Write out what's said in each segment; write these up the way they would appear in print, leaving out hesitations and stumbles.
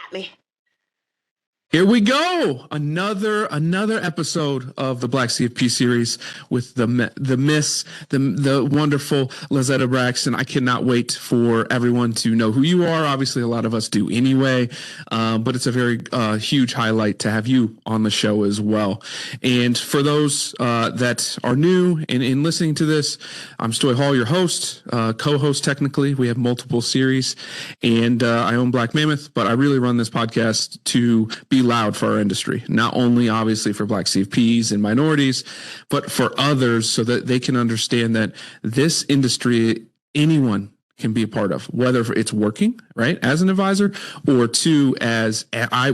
Got me. Here we go. Another episode of the Black CFP series with the wonderful Lazetta Braxton. I cannot wait for everyone to know who you are. Obviously, a lot of us do anyway, but it's a very huge highlight to have you on the show as well. And for those that are new and in listening to this, I'm Stoy Hall, your host, co-host technically. We have multiple series, and I own Black Mammoth, but I really run this podcast to be loud for our industry, not only obviously for Black CFPs and minorities, but for others so that they can understand that this industry, anyone can be a part of, whether it's working, right, as an advisor, or two,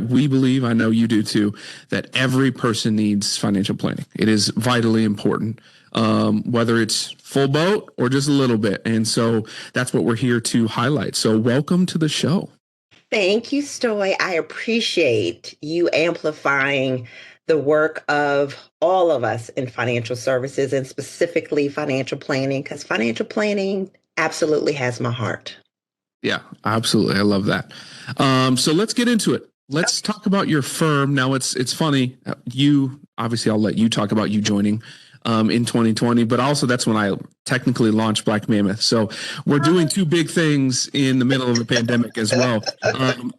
we believe, I know you do too, that every person needs financial planning. It is vitally important, whether it's full boat or just a little bit. And so that's what we're here to highlight. So welcome to the show. Thank you, Stoy. I appreciate you amplifying the work of all of us in financial services and specifically financial planning, because financial planning absolutely has my heart. Yeah, absolutely. I love that. So let's get into it. Let's talk about your firm. Now, it's funny. Obviously, I'll let you talk about you joining in 2020, but also that's when I technically launched Black Mammoth. So we're doing two big things in the middle of a pandemic as well.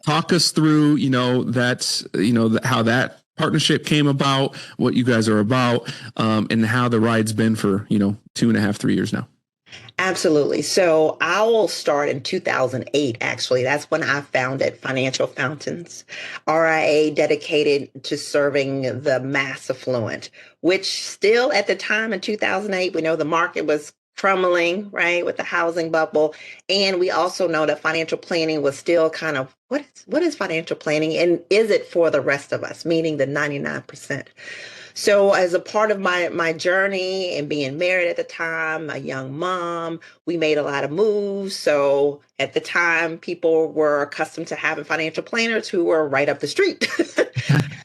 Talk us through, how that partnership came about, what you guys are about, and how the ride's been for, 2.5, 3 years now. Absolutely. So I will start in 2008, actually. That's when I founded Financial Fountains, RIA dedicated to serving the mass affluent, which still at the time in 2008, we know the market was crumbling, right, with the housing bubble. And we also know that financial planning was still kind of, what is financial planning? And is it for the rest of us, meaning the 99%? So as a part of my journey and being married at the time, a young mom, we made a lot of moves. So at the time, people were accustomed to having financial planners who were right up the street.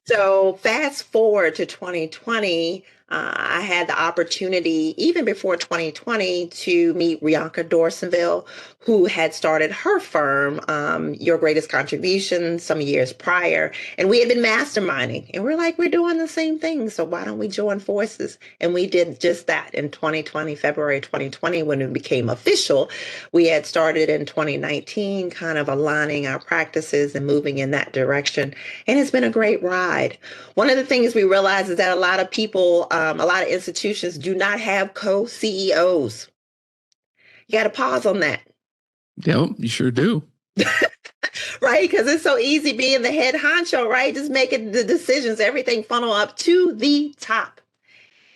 So fast forward to 2020, I had the opportunity, even before 2020, to meet Rianka Dorsainvil, who had started her firm, Your Greatest Contribution, some years prior. And we had been masterminding. And we're like, we're doing the same thing. So why don't we join forces? And we did just that in 2020, February 2020, when it became official. We had started in 2019, kind of aligning our practices and moving in that direction. And it's been a great ride. One of the things we realized is that a lot of people, a lot of institutions do not have co-CEOs. You got to pause on that. Yep, you sure do. Right? Because it's so easy being the head honcho, right? Just making the decisions, everything funnel up to the top.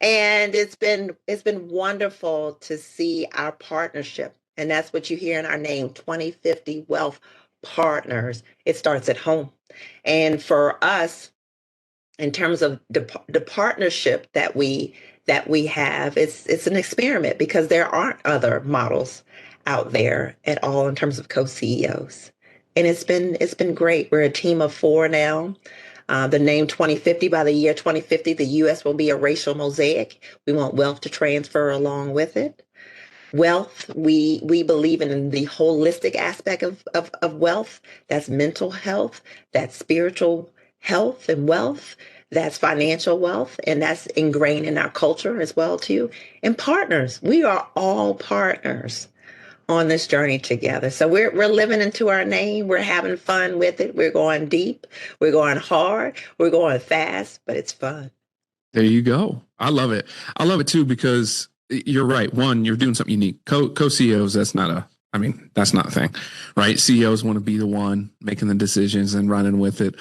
And it's been wonderful to see our partnership. And that's what you hear in our name, 2050 Wealth Partners. It starts at home. And for us, in terms of the partnership that we have, it's an experiment because there aren't other models out there at all in terms of co-CEOs. And it's been great. We're a team of 4 now. The name 2050, by the year 2050, the U.S. will be a racial mosaic. We want wealth to transfer along with it. Wealth, we believe in the holistic aspect of wealth. That's mental health, that's spiritual health and wealth, that's financial wealth, and that's ingrained in our culture as well too. And partners, we are all partners on this journey together. So we're living into our name. We're having fun with it. We're going deep. We're going hard. We're going fast, but it's fun. There you go. I love it. I love it too, because you're right. One, you're doing something unique. Co-CEOs, that's not a thing, right? CEOs want to be the one making the decisions and running with it.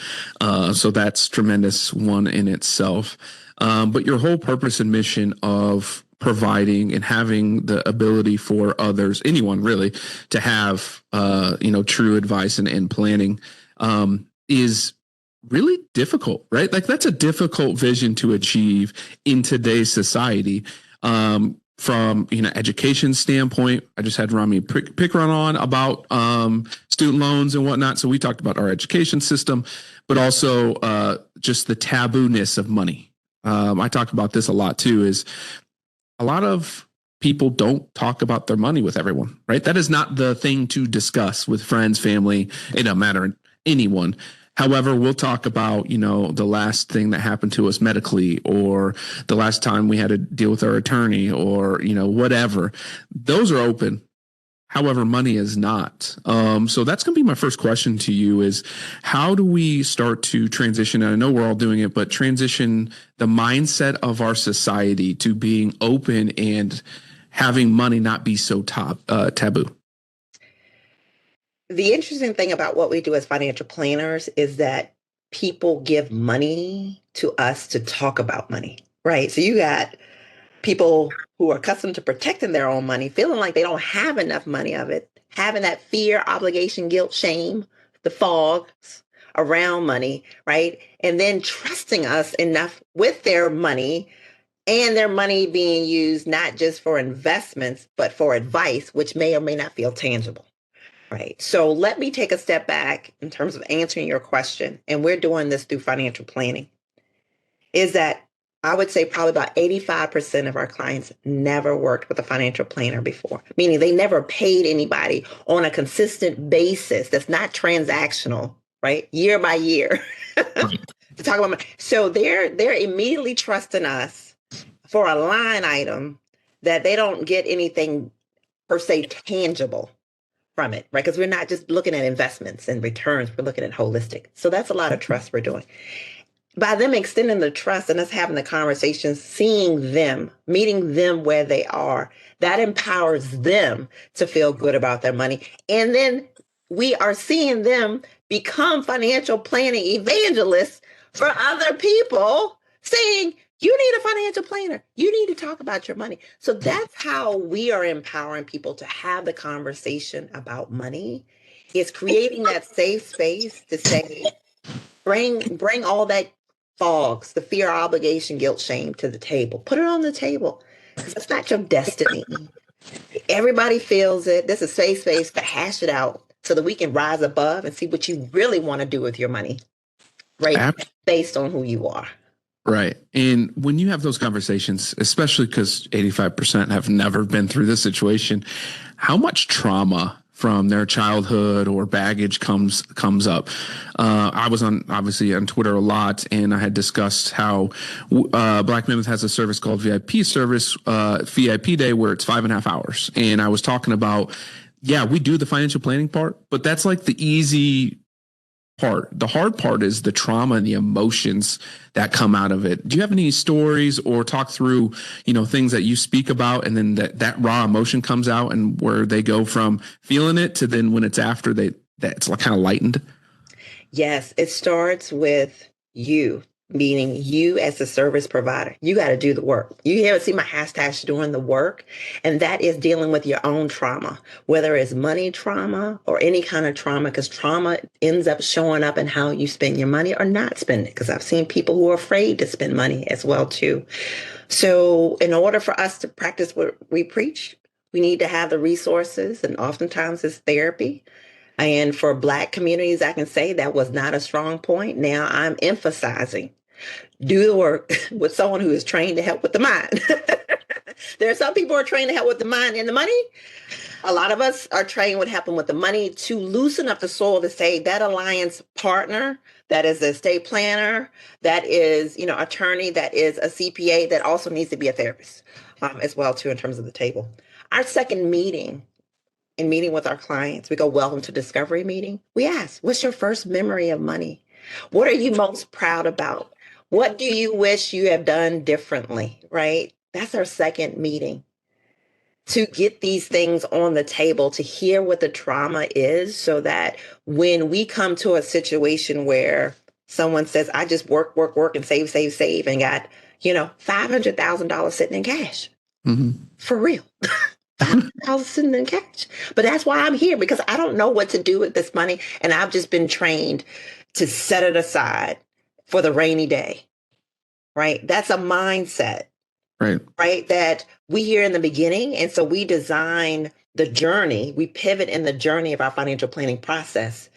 So that's tremendous, one in itself. But your whole purpose and mission of providing and having the ability for others, anyone really, to have, true advice and planning is really difficult, right? Like that's a difficult vision to achieve in today's society. From education standpoint, I just had Rami Pickron on about student loans and whatnot. So we talked about our education system, but also just the taboo-ness of money. I talk about this a lot too. Is a lot of people don't talk about their money with everyone, right? That is not the thing to discuss with friends, family. It doesn't matter anyone. However, we'll talk about, the last thing that happened to us medically, or the last time we had to deal with our attorney, or, whatever. Those are open. However, money is not. So that's going to be my first question to you is, how do we start to transition? And I know we're all doing it, but transition the mindset of our society to being open and having money not be so taboo. The interesting thing about what we do as financial planners is that people give money to us to talk about money, right? So you got people who are accustomed to protecting their own money, feeling like they don't have enough money of it, having that fear, obligation, guilt, shame, the fogs around money, right? And then trusting us enough with their money, and their money being used not just for investments, but for advice, which may or may not feel tangible. Right. So let me take a step back in terms of answering your question. And we're doing this through financial planning. Is that I would say probably about 85% of our clients never worked with a financial planner before, meaning they never paid anybody on a consistent basis that's not transactional, right? Year by year to talk about money. So they're immediately trusting us for a line item that they don't get anything per se tangible from it, right? Because we're not just looking at investments and returns, we're looking at holistic. So that's a lot of trust we're doing. By them extending the trust and us having the conversations, seeing them, meeting them where they are, that empowers them to feel good about their money. And then we are seeing them become financial planning evangelists for other people, saying, you need a financial planner. You need to talk about your money. So that's how we are empowering people to have the conversation about money. It's creating that safe space to say, bring all that fogs, the fear, obligation, guilt, shame to the table. Put it on the table because it's not your destiny. Everybody feels it. This is a safe space to hash it out so that we can rise above and see what you really want to do with your money, right? Based on who you are. Right. And when you have those conversations, especially because 85% have never been through this situation, how much trauma from their childhood or baggage comes up? I was obviously on Twitter a lot, and I had discussed how Black Mammoth has a service called VIP service, VIP Day, where it's 5.5 hours. And I was talking about, yeah, we do the financial planning part, but that's like the easy part. The hard part is the trauma and the emotions that come out of it. Do you have any stories or talk through, things that you speak about, and then that raw emotion comes out, and where they go from feeling it to then when it's after that's like kind of lightened? Yes, it starts with you, meaning you as a service provider. You got to do the work. You haven't seen my hashtag doing the work, and that is dealing with your own trauma, whether it's money trauma or any kind of trauma, because trauma ends up showing up in how you spend your money or not spend it. Because I've seen people who are afraid to spend money as well too. So in order for us to practice what we preach, we need to have the resources, and oftentimes it's therapy. And for Black communities, I can say that was not a strong point. Now I'm emphasizing do the work with someone who is trained to help with the mind. There are some people who are trained to help with the mind and the money. A lot of us are trained with helping with the money to loosen up the soil to say that alliance partner, that is a estate planner, that is, attorney, that is a CPA, that also needs to be a therapist as well too in terms of the table. Our second meeting, in meeting with our clients, we go welcome to discovery meeting. We ask, what's your first memory of money? What are you most proud about? What do you wish you have done differently, right? That's our second meeting, to get these things on the table, to hear what the trauma is, so that when we come to a situation where someone says, I just work, and save, and got, $500,000 sitting in cash. Mm-hmm. For real. $500,000 sitting in cash. But that's why I'm here, because I don't know what to do with this money. And I've just been trained to set it aside for the rainy day, right? That's a mindset, right? That we hear in the beginning. And so we design the journey, we pivot in the journey of our financial planning process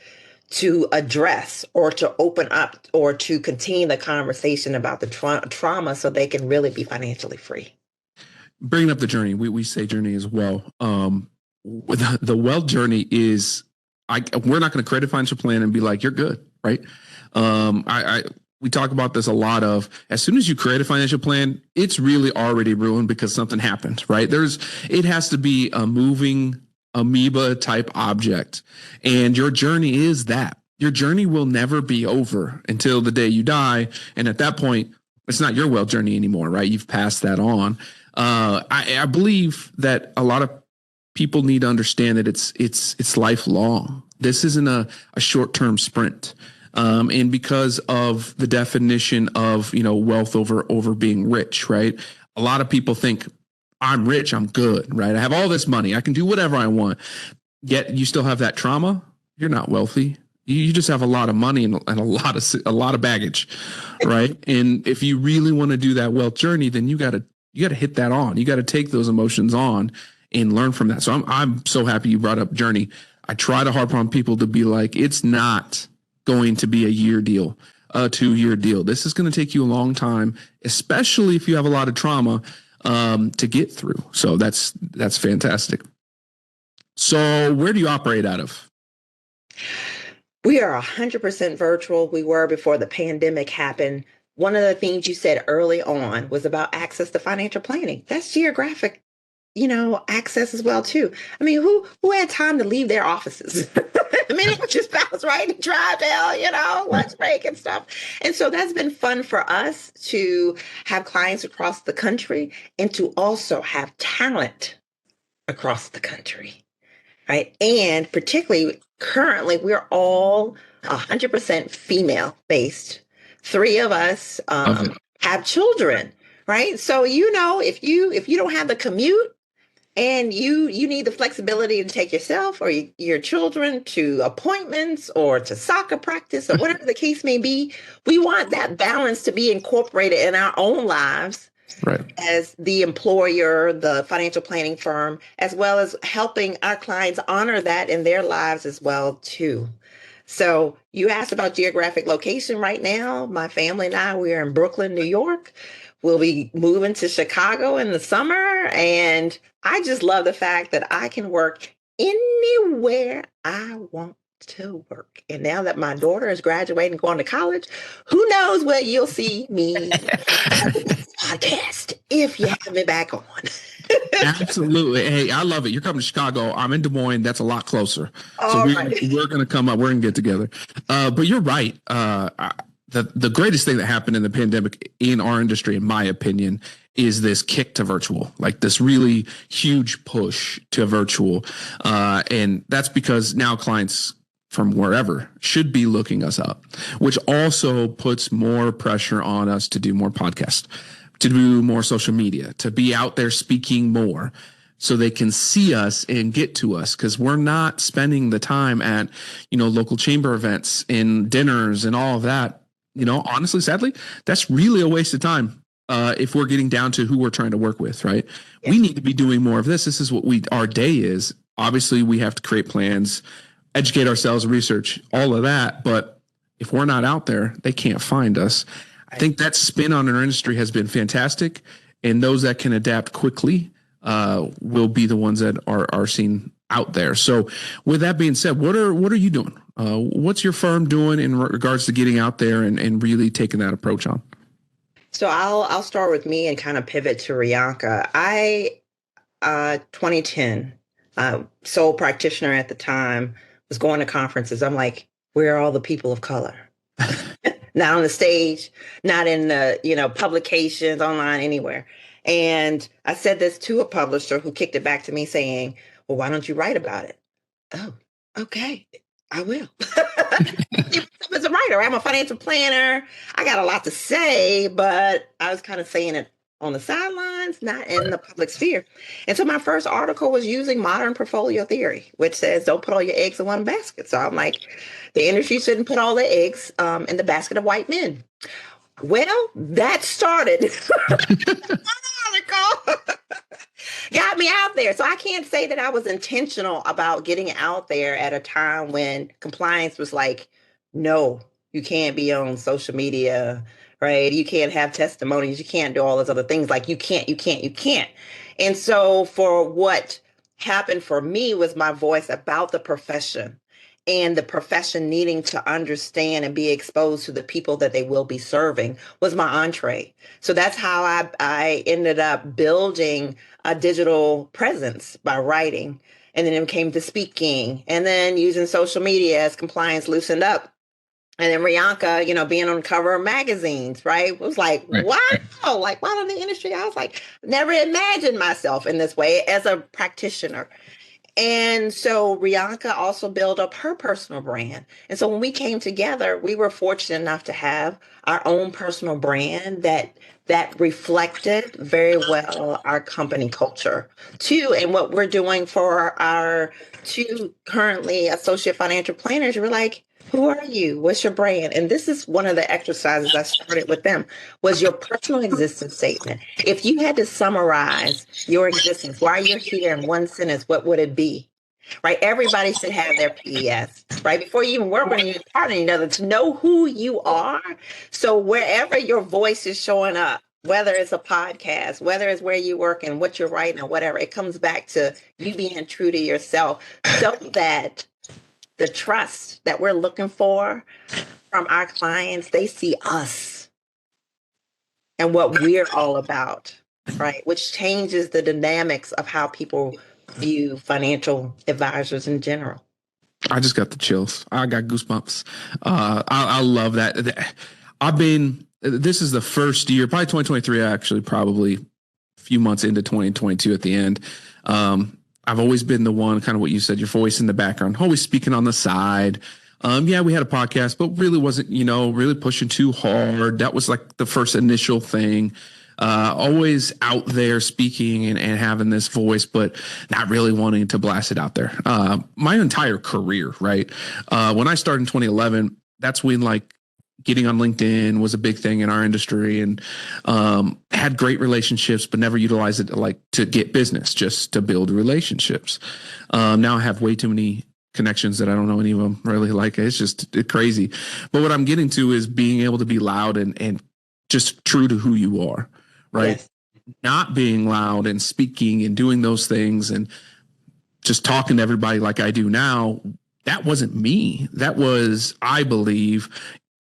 to address or to open up or to continue the conversation about the trauma so they can really be financially free. Bringing up the journey, we say journey as well. The wealth journey is we're not going to create a financial plan and be like, you're good, right? We talk about this a lot of as soon as you create a financial plan, it's really already ruined because something happened, right? It has to be a moving amoeba type object. And your journey is that. Your journey will never be over until the day you die. And at that point, it's not your wealth journey anymore, right? You've passed that on. I believe that a lot of people need to understand that it's lifelong. This isn't a short-term sprint. And because of the definition of, wealth over being rich, right? A lot of people think I'm rich, I'm good, right? I have all this money, I can do whatever I want. Yet you still have that trauma. You're not wealthy. You just have a lot of money and a lot of baggage, right? And if you really want to do that wealth journey, then you got to hit that on. You got to take those emotions on and learn from that. So I'm so happy you brought up journey. I try to harp on people to be like, it's not going to be a year deal, a 2-year deal. This is going to take you a long time, especially if you have a lot of trauma to get through. So that's fantastic. So where do you operate out of? We are 100% virtual. We were before the pandemic happened. One of the things you said early on was about access to financial planning. That's geographic, access as well too. I mean, who had time to leave their offices? I mean, it was just spouse, right? Drive down, lunch break and stuff. And so that's been fun for us to have clients across the country and to also have talent across the country, right? And particularly currently, we're all 100% female based. 3 of us have children, right? So, if you don't have the commute, and you need the flexibility to take yourself or your children to appointments or to soccer practice or whatever the case may be, we want that balance to be incorporated in our own lives, right, as the employer, the financial planning firm, as well as helping our clients honor that in their lives as well too. So you asked about geographic location. Right now, my family and I, we're in Brooklyn, New York. We'll be moving to Chicago in the summer. And I just love the fact that I can work anywhere I want to work. And now that my daughter is graduating, going to college, who knows where you'll see me podcast if you have me back on. Absolutely. Hey, I love it. You're coming to Chicago. I'm in Des Moines. That's a lot closer. So we're going to come up. We're going to get together. But you're right. The greatest thing that happened in the pandemic in our industry, in my opinion, is this kick to virtual, like this really huge push to virtual. And that's because now clients from wherever should be looking us up, which also puts more pressure on us to do more podcasts, to do more social media, to be out there speaking more so they can see us and get to us, because we're not spending the time at, local chamber events and dinners and all of that. Honestly, sadly, that's really a waste of time if we're getting down to who we're trying to work with, right? Yeah. We need to be doing more of this. This is what our day is. Obviously, we have to create plans, educate ourselves, research, all of that. But if we're not out there, they can't find us. I think that spin on our industry has been fantastic. And those that can adapt quickly will be the ones that are seen out there. So with that being said, what are you doing? What's your firm doing in regards to getting out there and really taking that approach on? So I'll start with me and kind of pivot to Rianka. 2010, sole practitioner at the time, was going to conferences. I'm like, where are all the people of color? Not on the stage, not in the, publications, online, anywhere. And I said this to a publisher who kicked it back to me saying, well, why don't you write about it? Oh, okay, I will. As a writer, I'm a financial planner. I got a lot to say, but I was kind of saying it on the sidelines, not in the public sphere. And so my first article was using modern portfolio theory, which says don't put all your eggs in one basket. So I'm like, the industry shouldn't put all their eggs in the basket of white men. Well, that started. Got me out there. So I can't say that I was intentional about getting out there at a time when compliance was like, no, you can't be on social media, right? You can't have testimonies. You can't do all those other things. Like you can't. And so for what happened for me was my voice about the profession and the profession needing to understand and be exposed to the people that they will be serving was my entree. So that's how I ended up building a digital presence by writing. And then it came to speaking and then using social media as compliance loosened up. And then Rianka, being on the cover of magazines, right? It was like, Right. wow, like, wow, in the industry. I was like, never imagined myself in this way as a practitioner. And so Rianka also built up her personal brand. And so when we came together, we were fortunate enough to have our own personal brand that reflected very well our company culture too. And what we're doing for our two currently associate financial planners, we're like, who are you? What's your brand? And this is one of the exercises I started with them was your personal existence statement. If you had to summarize your existence, why you're here in one sentence, what would it be? Right? Everybody should have their PES, right? Before you even work on your partner, to know who you are. So wherever your voice is showing up, whether it's a podcast, whether it's where you work and what you're writing or whatever, it comes back to you being true to yourself so that the trust that we're looking for from our clients, they see us and what we're all about, right? Which changes the dynamics of how people view financial advisors in general. I just got the chills. I got goosebumps. I love that. This is the first year, probably 2023, actually, probably a few months into 2022 at the end. I've always been the one, kind of what you said, your voice in the background, always speaking on the side. Yeah, we had a podcast, but really wasn't, really pushing too hard. That was like the first initial thing. Always out there speaking and having this voice, but not really wanting to blast it out there. My entire career, right? When I started in 2011, that's when like getting on LinkedIn was a big thing in our industry, and had great relationships, but never utilized it to get business, just to build relationships. Now I have way too many connections that I don't know any of them really like. It's just crazy. But what I'm getting to is being able to be loud and just true to who you are, right? Yes. Not being loud and speaking and doing those things and just talking to everybody like I do now. That wasn't me. That was, I believe,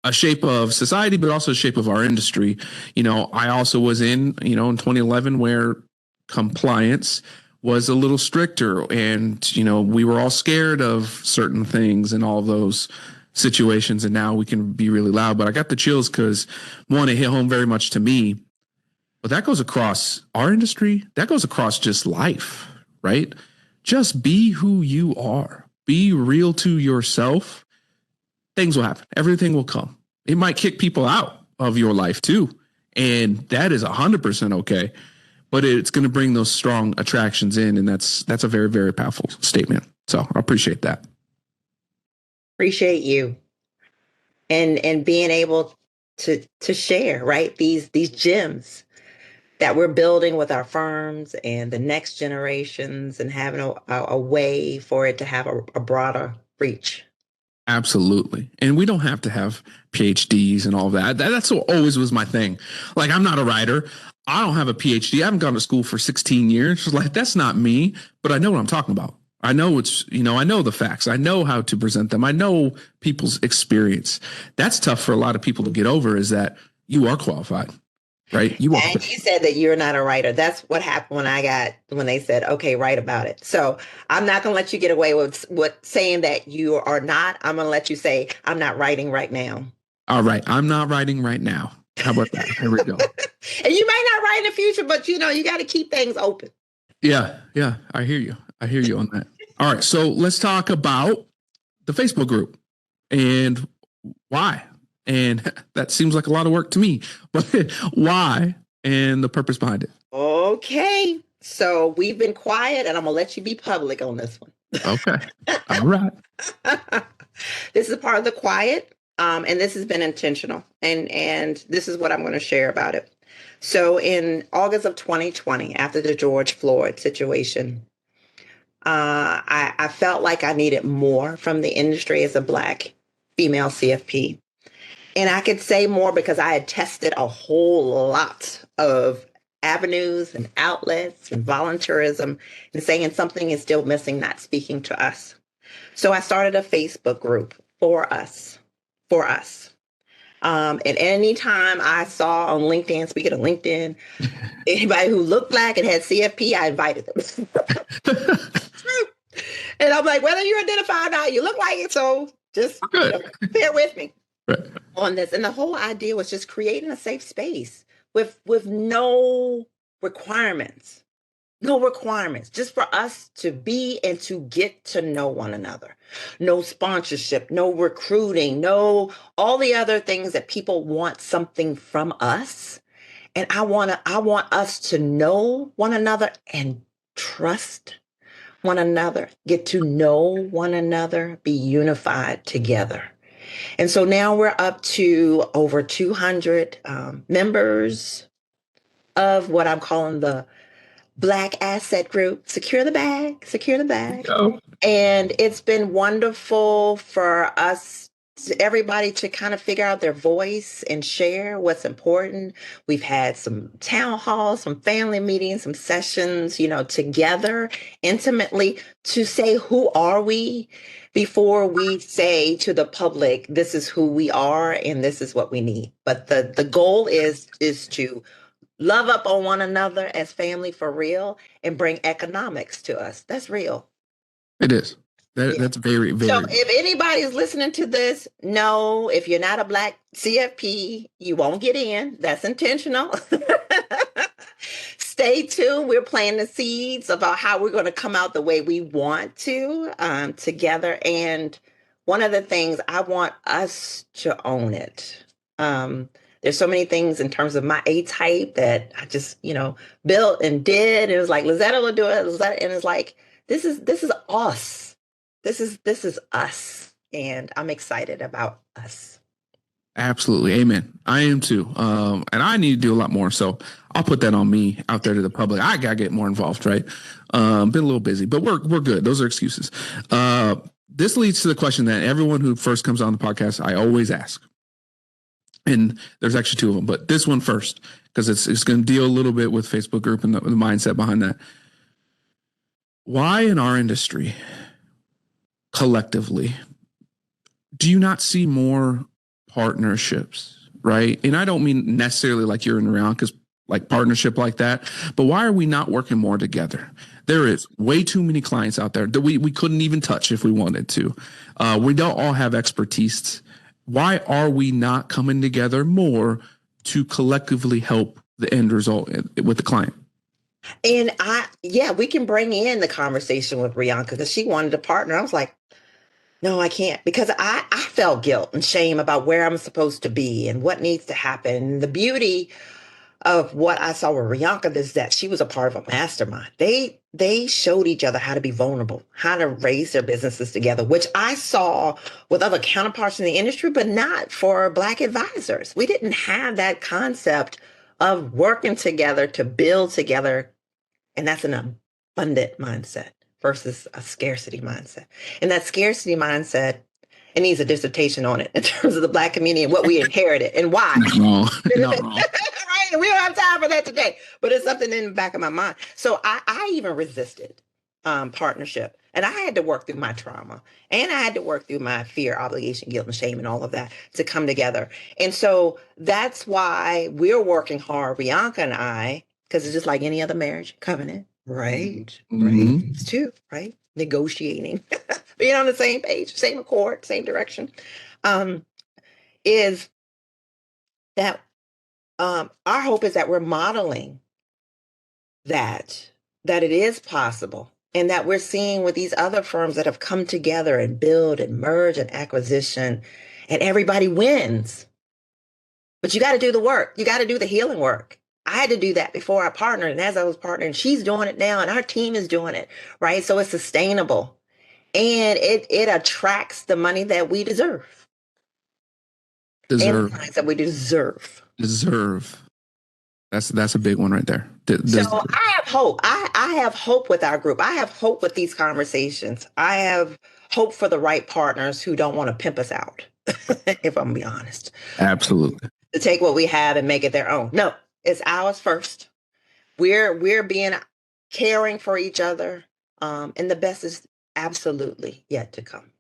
a shape of society, but also a shape of our industry. I also was in 2011 where compliance was a little stricter, and, we were all scared of certain things and all of those situations. And now we can be really loud. But I got the chills because, one, it hit home very much to me. But that goes across our industry. That goes across just life, right? Just be who you are. Be real to yourself. Things will happen. Everything will come. It might kick people out of your life too. And that is 100% okay. But it's going to bring those strong attractions in. And that's a very, very powerful statement. So I appreciate that. Appreciate you. And being able to share, right? These gems that we're building with our firms and the next generations, and having a way for it to have a broader reach. Absolutely. And we don't have to have PhDs and all that. That's what always was my thing. Like, I'm not a writer. I don't have a PhD. I haven't gone to school for 16 years. Like, that's not me, but I know what I'm talking about. I know I know the facts. I know how to present them. I know people's experience. That's tough for a lot of people to get over, is that you are qualified. Right. You said that you're not a writer. That's what happened when they said, okay, write about it. So I'm not going to let you get away with saying that you are not. I'm going to let you say, I'm not writing right now. All right. I'm not writing right now. How about that? Here we go. And you might not write in the future, but you got to keep things open. Yeah. Yeah. I hear you. On that. All right. So let's talk about the Facebook group and why. And that seems like a lot of work to me, but why and the purpose behind it? Okay. So we've been quiet, and I'm going to let you be public on this one. Okay. All right. This is part of the quiet, and this has been intentional. And this is what I'm going to share about it. So in August of 2020, after the George Floyd situation, I felt like I needed more from the industry as a Black female CFP. And I could say more because I had tested a whole lot of avenues and outlets and volunteerism, and saying something is still missing, not speaking to us. So I started a Facebook group for us, for us. And anytime I saw on LinkedIn, speaking of LinkedIn, anybody who looked black and had CFP, I invited them. And I'm like, whether you identify or not, you look like it. So just, bear with me on this. And the whole idea was just creating a safe space with no requirements. No requirements, just for us to be and to get to know one another. No sponsorship, no recruiting, no all the other things that people want something from us. And I want us to know one another and trust one another, get to know one another, be unified together. And so now we're up to over 200 members of what I'm calling the Black Asset Group. Secure the bag, secure the bag. And it's been wonderful for us, everybody to kind of figure out their voice and share what's important. We've had some town halls, some family meetings, some sessions, together intimately to say, who are we? Before we say to the public, this is who we are and this is what we need. But the goal is to love up on one another as family for real and bring economics to us. That's real. It is. That's very, very. So if anybody's listening to this, no, if you're not a Black CFP, you won't get in. That's intentional. Stay tuned. We're planting the seeds about how we're going to come out the way we want to together. And one of the things, I want us to own it. There's so many things in terms of my A-type that I just, built and did. It was like, Lazetta will do it. And it's like, this is us. This is us. And I'm excited about us. Absolutely. Amen. I am too. And I need to do a lot more. So I'll put that on me out there to the public. I got to get more involved, right? Been a little busy, but we're good. Those are excuses. This leads to the question that everyone who first comes on the podcast, I always ask. And there's actually two of them, but this one first, because it's going to deal a little bit with Facebook group and the mindset behind that. Why in our industry, collectively, do you not see more partnerships, right? And I don't mean necessarily like you're in Rianka's like partnership like that, but why are we not working more together? There is way too many clients out there that we couldn't even touch if we wanted to. We don't all have expertise. Why are we not coming together more to collectively help the end result with the client? And we can bring in the conversation with Rianka because she wanted to partner. I was like, no, I can't, because I felt guilt and shame about where I'm supposed to be and what needs to happen. The beauty of what I saw with Rianka is that she was a part of a mastermind. They showed each other how to be vulnerable, how to raise their businesses together, which I saw with other counterparts in the industry, but not for Black advisors. We didn't have that concept of working together to build together. And that's an abundant mindset versus a scarcity mindset. And that scarcity mindset, it needs a dissertation on it in terms of the Black community and what we inherited and why. Not wrong. Right? We don't have time for that today, but it's something in the back of my mind. So I even resisted partnership. And I had to work through my trauma, and I had to work through my fear, obligation, guilt, and shame, and all of that to come together. And so that's why we're working hard, Rianka and I, because it's just like any other marriage covenant, right? Mm-hmm. Right. It's too, right? Negotiating, being on the same page, same accord, same direction, is that our hope is that we're modeling that it is possible, and that we're seeing with these other firms that have come together and build and merge and acquisition, and everybody wins. But you got to do the work. You got to do the healing work. I had to do that before I partnered. And as I was partnering, she's doing it now and our team is doing it, right? So it's sustainable and it attracts the money that we deserve. And the clients that we deserve. That's a big one right there. So I have hope. I have hope with our group. I have hope with these conversations. I have hope for the right partners who don't want to pimp us out, if I'm gonna be honest. Absolutely. To take what we have and make it their own. No, it's ours first. We're being caring for each other. And the best is Absolutely yet to come.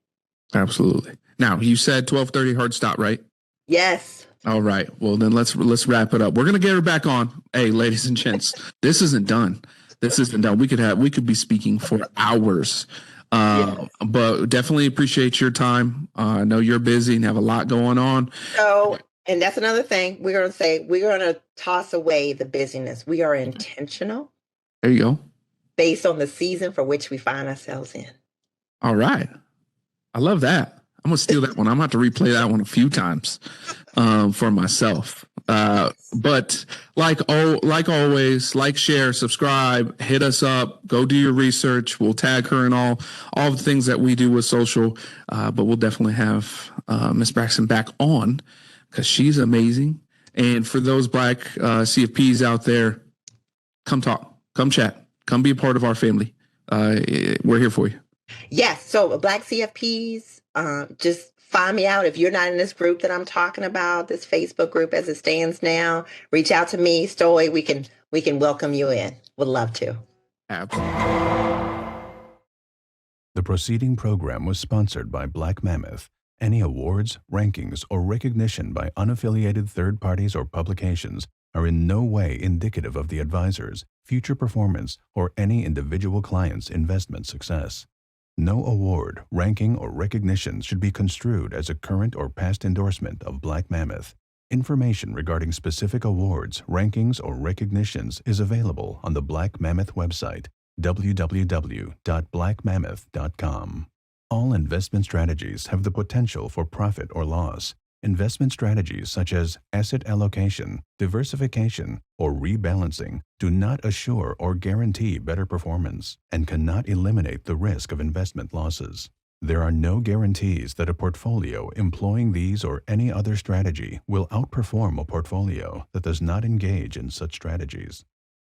Absolutely. Now, you said 12:30 hard stop, right? Yes. All right. Well, then let's wrap it up. We're gonna get her back on. Hey, ladies and gents, this isn't done. This isn't done. We could be speaking for hours. Yes. But definitely appreciate your time. I know you're busy and have a lot going on. So, and that's another thing we're going to toss away the busyness. We are intentional There you go. based on the season for which we find ourselves in. All right. I love that. I'm gonna steal that one. I'm gonna have to replay that one a few times for myself. But like always, like, share, subscribe, hit us up, go do your research. We'll tag her in all the things that we do with social. But we'll definitely have Miss Braxton back on because she's amazing. And for those Black CFPs out there, come talk, come chat, come be a part of our family. We're here for you. Yes. So Black CFPs, just find me out. If you're not in this group that I'm talking about, this Facebook group as it stands now, reach out to me, Stoy. We can welcome you in. Would love to. Absolutely. The preceding program was sponsored by Black Mammoth. Any awards, rankings, or recognition by unaffiliated third parties or publications are in no way indicative of the advisor's future performance or any individual client's investment success. No award, ranking, or recognition should be construed as a current or past endorsement of Black Mammoth. Information regarding specific awards, rankings, or recognitions is available on the Black Mammoth website, www.blackmammoth.com. All investment strategies have the potential for profit or loss. Investment strategies such as asset allocation, diversification, or rebalancing do not assure or guarantee better performance and cannot eliminate the risk of investment losses. There are no guarantees that a portfolio employing these or any other strategy will outperform a portfolio that does not engage in such strategies.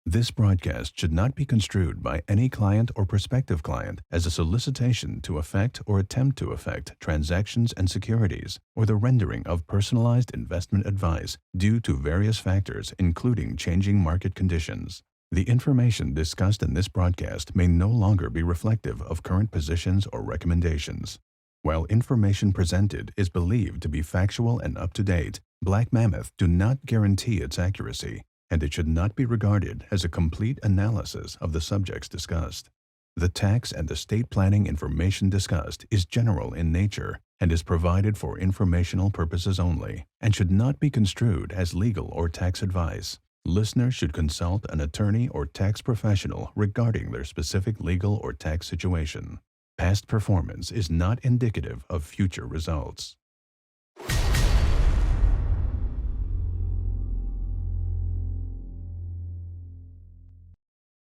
This broadcast should not be construed by any client or prospective client as a solicitation to effect or attempt to effect transactions and securities or the rendering of personalized investment advice due to various factors including changing market conditions. The information discussed in this broadcast may no longer be reflective of current positions or recommendations. While information presented is believed to be factual and up to date, Black Mammoth do not guarantee its accuracy, and it should not be regarded as a complete analysis of the subjects discussed. The tax and estate planning information discussed is general in nature and is provided for informational purposes only and should not be construed as legal or tax advice. Listeners should consult an attorney or tax professional regarding their specific legal or tax situation. Past performance is not indicative of future results.